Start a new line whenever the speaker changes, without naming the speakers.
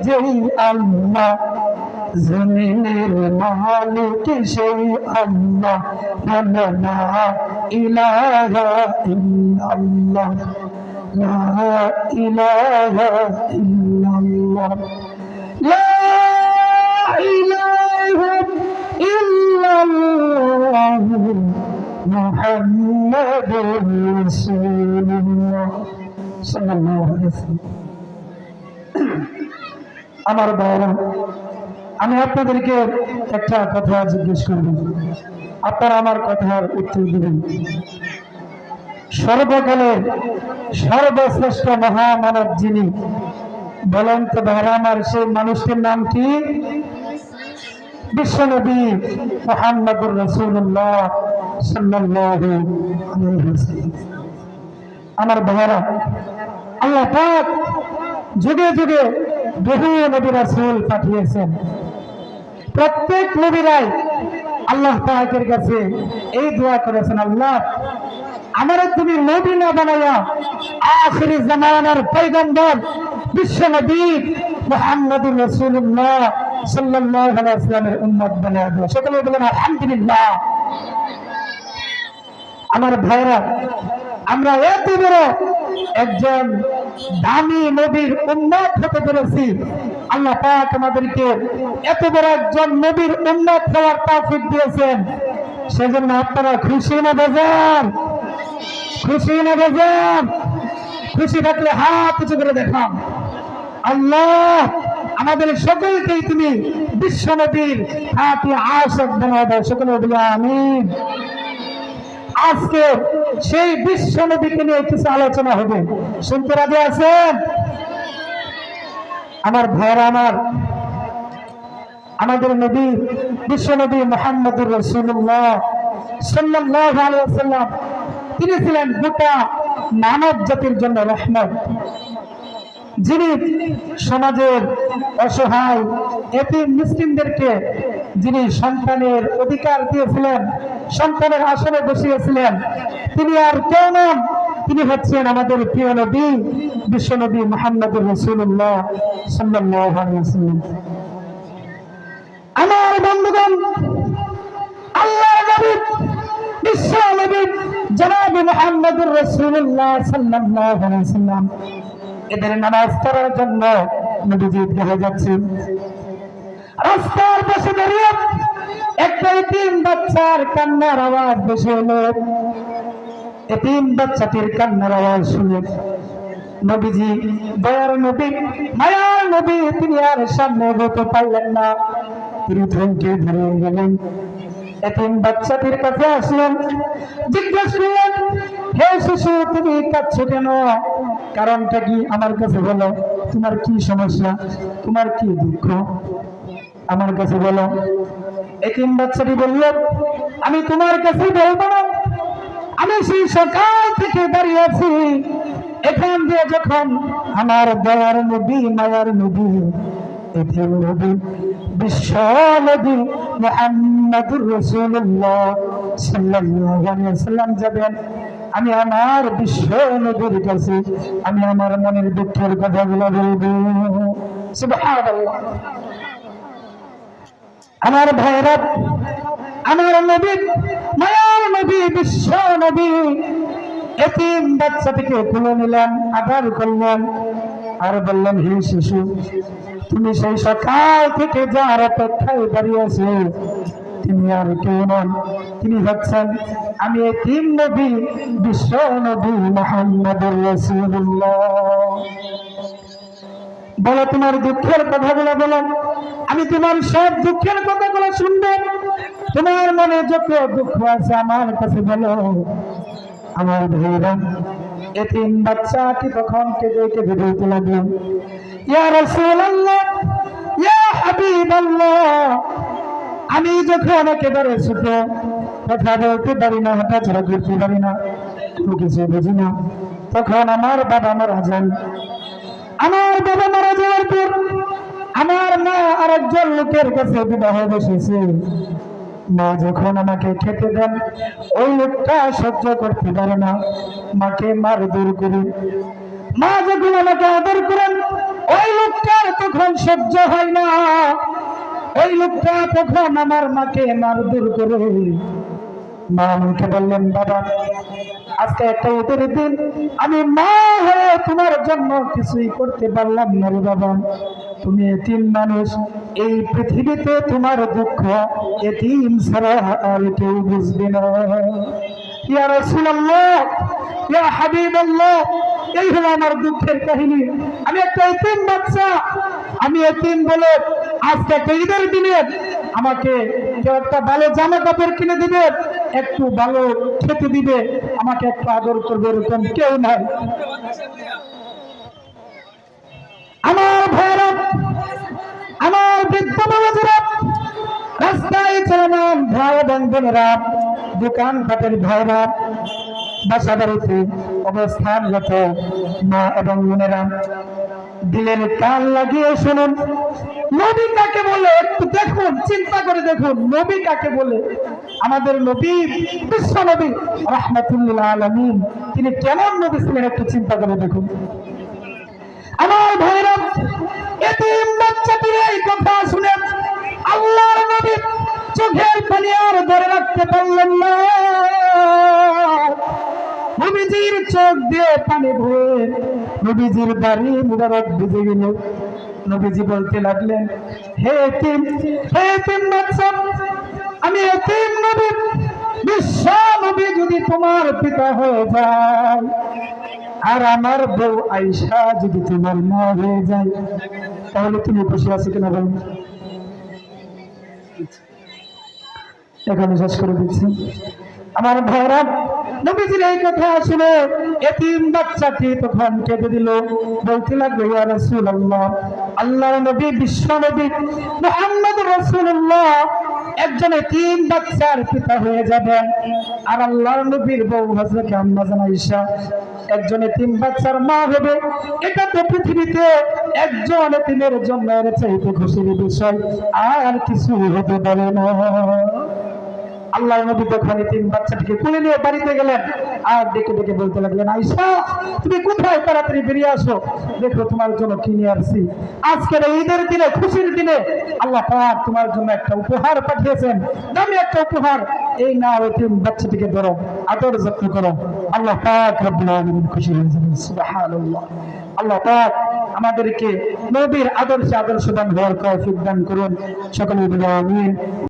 যেই আল্লাহ, জমিনের মালিক সেই আল্লাহ, লা ইলাহা ইল্লাল্লাহ, লা ইলাহা ইল্লাল্লাহ, লা ইলাহা ইল্লাল্লাহ, মুহাম্মাদুর রাসূলুল্লাহ সাল্লাল্লাহু আলাইহি ওয়াসাল্লাম। আমার ভাইরা, আমি আপনাদেরকে একটা কথা জিজ্ঞেস করব, আপনারা আমার কথার উত্তর দিবেন। সর্বকালের সর্বশ্রেষ্ঠ মহামানব যিনি, বলেন তো ভাইরা আমার, সেই মানুষটির নাম কি? বিশ্বনবী মুহাম্মদুর রাসূলুল্লাহ সাল্লাল্লাহু আলাইহি ওয়াসাল্লাম। আমার ভাইরা, আল্লাহ পাক যুগে যুগে বহু নবী রাসূল পাঠিয়েছেন। প্রত্যেক নবীরাই আল্লাহ পাকের কাছে এই দোয়া করেছেন, আল্লাহ আমারে তুমি নবী না বানাইয়া আখিরি জামানার পয়গম্বর বিশ্বনবী মুহাম্মদুর রাসূলুল্লাহ সাল্লাল্লাহু আলাইহি ওয়াসাল্লামের উম্মত বানায়া দাও। সকলে বলেন আলহামদুলিল্লাহ। আমার ভাইরা, আমরা এত বড় একজন দামি নবীর উম্মত হতে পেরেছি। আল্লাহ পাক আমাদেরকে এত বড় একজন নবীর উম্মত হওয়ার তৌফিক দিয়েছেন। সেজন্য আপনারা খুশি না বেজার? খুশি না বেজার? খুশি থাকলে হাত উঁচু করে দেখান। আল্লাহ আমাদের সকলকেই তুমি বিশ্ব নবীর হাতে আশিক বানায় দাও। সকলে বলি আমিন। আজকে সেই বিশ্ব নবীকে নিয়ে কিছু আলোচনা হবে, শুনতে রাজি আছেন? আমার ভাইরা আমার, আমাদের নবী বিশ্ব নবী মুহাম্মদুর রাসূলুল্লাহ সাল্লাল্লাহু আলাইহি ওয়াসাল্লাম, তিনি ছিলেন গোটা মানব জাতির জন্য রহমত। যিনি সমাজের অসহায় এতিম মিসকিনদেরকে যিনি সন্তানের অধিকার দিয়েছিলেন, সন্তানের আসনে বসিয়েছিলেন, তিনি আর কেউ নন, তিনি হচ্ছেন আমাদের প্রিয় নবী বিশ্বনবী মুহাম্মদুর রাসূলুল্লাহ সাল্লাল্লাহু আলাইহি ওয়াসাল্লাম। আমার বন্ধুগণ, আল্লাহর নবী বিশ্ব নবী জনাব মুহাম্মদুর রাসূলুল্লাহ সাল্লাল্লাহু আলাইহি ওয়াসাল্লাম, এদের নামাজ পড়ার জন্য নবীজি দেখা যাচ্ছেন। রাস্তার পাশে দাঁড়িয়ে একটা এতিম বাচ্চার কান্নার আওয়াজ ভেসে এলো। এতিম বাচ্চাটির কান্নার আওয়াজ শুনে নবীজি, দয়ার নবী, মায়ার নবী, তিনি আর সামনে এগোতে পারলেন না। তিনি থমকে দাঁড়িয়ে গেলেন। এতিম বাচ্চাটির কাছে আসলেন, জিজ্ঞেস করলেন, হে শিশু, তুমি কাঁদছো কেন? কারণটা কি আমার কাছে বলো। তোমার কি সমস্যা? তোমার কি দুঃখ? আমার কাছে বলো। এতিম বাচ্চাটি বলল, আমি তোমার কাছে বলবো না। আমি সেই সকাল থেকে দাঁড়িয়ে আছি, এখান দিয়ে যখন আমার দয়ার নবী, মায়ার নবী, এতিম নবী, বিশ্ব নবী মুহাম্মদুর রাসূলুল্লাহ সাল্লাল্লাহু আলাইহি ওয়াসাল্লাম যাবেন, আমি আমার বিশ্ব নবীর কাছে আমি আমার মনের দুঃখের কথাগুলো বলবো। সুবহানাল্লাহ। আমার ভাইরা, আমার নবী, মায়ার নবী, বিশ্ব নবী এতিম বাচ্চাটিকে তুলে নিলেন, আদর করলেন, আর বললেন, হে শিশু, তুমি সেই সকাল থেকে যার অপেক্ষায় দাঁড়িয়েছো, তিনি আর কেউ নন, তিনি হচ্ছেন আমি এতিম নবী, বিশ্ব নবী মুহাম্মদুর রাসূলুল্লাহ। বলো তোমার দুঃখের কথাগুলো বলো, আমি তোমার সব দুঃখের কথাগুলো শুনবো। তোমার মনে যত দুঃখ আছে আমার কাছে বলো। আমার ভাইরা, এতিম বাচ্চাটি তখন কেঁদে কেঁদে বলতে লাগলেন, ইয়া রাসূলুল্লাহ, ইয়া হাবিবাল্লাহ, আমি যখন একেবারে ছোট, কথা বলতে পারি না, হাঁটাচলা করতে পারি না, কোনো কিছু বুঝি না, তখন আমার বাবা মারা যান। আমার বাবা মারা যাওয়ার পর আমার মা আরেকজন লোকের কাছে বিবাহ বসেছে। মা যখন আমাকে খেতে দেন, ওই লোকটা সহ্য করতে পারে না, মাকে মারধর করে। মা যখন আমাকে আদর করেন, ওই লোকটার তখন সহ্য হয় না। ওই লোকটা তখন আমার মাকে মারধর করে। মা আমাকে বললেন, বাবা আজকে একটা ঈদের দিন, আমি মা হয়ে তোমার জন্য কিছুই করতে পারলাম না রে বাবা। তুমি এতিম মানুষ, এই পৃথিবীতে তোমার দুঃখ এতিম ছাড়া আর কেউ বুঝবে না। ইয়া রাসূলুল্লাহ, ইয়া হাবিবাল্লাহ, এই হলো আমার দুঃখের কাহিনী। আমি একটা এতিম বাচ্চা, আমি এতিম বলে আজকে একটা ঈদের দিনে আমাকে কেউ একটা ভালো জামা কাপড় কিনে দিবে, একটু ভালো খেতে দিবে, আমাকে একটু আদর করবে, এরকম কেউ নাই। আমার ভাইরা, আমার বৃদ্ধ বাবাজিরা, রাস্তায় চলমান ভাই এবং বোনেরা, দোকান পাটের ভাইরা, বাসা বাড়িতে অবস্থানরত মা এবং বোনেরা, দিলের কান লাগিয়ে শুনুন, নবী কাকে বলে একটু দেখুন, চিন্তা করে দেখুন, নবী কাকে বলে। আমাদের নবী, বিশ্ব নবী রাহমাতুল্লিল আলামিন, তিনি কেমন নবী ছিলেন একটু চিন্তা করে দেখুন। আমার ভাইরা, এতিম বাচ্চাটির এই কথা শুনে আল্লাহর নবী চোখের পানি আর ধরে রাখতে পারলেন না। নবীজির চোখ দিয়ে পানি ধরে নবীজির দাড়ি মুবারক ভিজে গেল। নবীজি বলতে লাগলেন, হে এতিম, হে এতিম বাচ্চা, আমি এতিম নবী, বিশ্ব নবী যদি তোমার পিতা হয়ে যায়, আর আমার বউ আয়েশা যদি তোমার মা হয়ে যায়, তাহলে তুমি খুশি আছো কিনা বলুন? এখানে শেষ করে দিচ্ছি। আমার ভাইরা, নবীজির এই কথা শুনে এতিম বাচ্চাটি তখন কেঁদে দিল, বলতে লাগলো, ইয়া রাসূলুল্লাহ, আল্লাহর নবী, বিশ্ব নবী মুহাম্মদুর রাসূলুল্লাহ একজন এতিম বাচ্চার পিতা হয়ে যাবেন, আর আল্লাহর নবীর বউ হযরত আম্মা জান আয়েশা একজন এতিম বাচ্চার মা হবে। এটা তো পৃথিবীতে একজন এতিমের জন্য এর চাইতে খুশির বিষয় আর কিছু হতে পারে না। আল্লাহ নবী তখন এতিম বাচ্চাটিকে কোলে নিয়ে বাড়িতে গেলেন, আর ডেকে ডেকে বলতে লাগলেন, আয়েশা তুমি কোথায়, তাড়াতাড়ি বেরিয়ে আসো, দেখো তোমার জন্য কি নিয়ে আসছি। আজকের এই ঈদের দিনে, খুশির দিনে আল্লাহ পাক তোমার জন্য একটা উপহার পাঠিয়েছেন, দামি একটা উপহার। এই নাও, এতিম বাচ্চাটিকে ধরো, আদর যত্ন করো। আল্লাহ পাক রব্বুল আলামিন খুশি হয়ে যাবেন। সুবহানাল্লাহ। আল্লাহ পাক আমাদেরকে নবীর আদর্শে আদর্শবান হওয়ার তৌফিক দান করুন। সকলে বলি আমিন।